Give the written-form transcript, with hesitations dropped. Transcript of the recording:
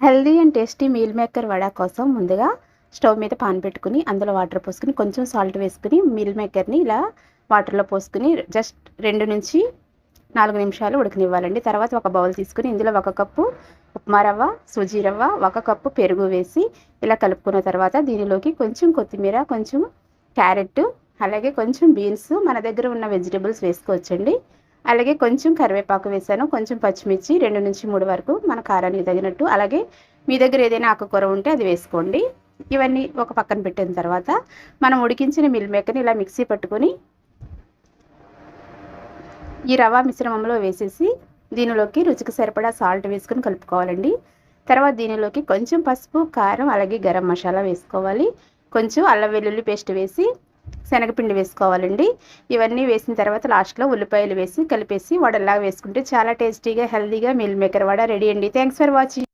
Healthy and tasty meal maker vada కోసం ముందుగా stove మీద పాన్ పెట్టుకుని అందులో వాటర్ పోసుకుని కొంచెం సాల్ట్ వేసుకుని మీల్ మేకర్ని ఇలా వాటర్లో పోసుకుని జస్ట్ 2 నుంచి 4 నిమిషాలు ఉడకనివ్వాలండి. తర్వాత ఒక బౌల్ తీసుకుని ఇందులో 1 కప్పు ఉప్మా రవ్వ, సూజీ రవ్వ, 1 కప్పు పెరుగు వేసి ఇలా కలుపుకున్న తర్వాత దీనిలోకి కొంచెం కొత్తిమీర, కొంచెం క్యారెట్, అలాగే కొంచెం బీన్స్, మన దగ్గర ఉన్న వెజిటబుల్స్ వేసుకోవచ్చండి. అలాగే కొంచెం కరివేపాకు వేసాను, కొంచెం పచ్చిమిర్చి 2 నుంచి 3 వరకు మన కారానికి తగినట్టు. అలాగే మీ దగ్గర ఏదైనా ఆకుకూర ఉంటే అది వేసుకోండి. ఇవన్నీ ఒక పక్కన పెట్టిన తర్వాత మనం ఉడికించిన మిల్ మేకర్ని ఇలా మిక్సీ పట్టుకొని ఈ రవ్వ మిశ్రమంలో వేసేసి దీనిలోకి రుచికి సరిపడా సాల్ట్ వేసుకొని కలుపుకోవాలండి. తర్వాత దీనిలోకి కొంచెం పసుపు, కారం, అలాగే గరం మసాలా వేసుకోవాలి. కొంచెం అల్లం వెల్లుల్లి పేస్ట్ వేసి శనగపిండి వేసుకోవాలండి. ఇవన్నీ వేసిన తర్వాత లాస్ట్లో ఉల్లిపాయలు వేసి కలిపేసి వడల్లాగా వేసుకుంటే చాలా టేస్టీగా హెల్తీగా మీల్ మేకర్ వడ రెడీ అండి. Thanks for watching.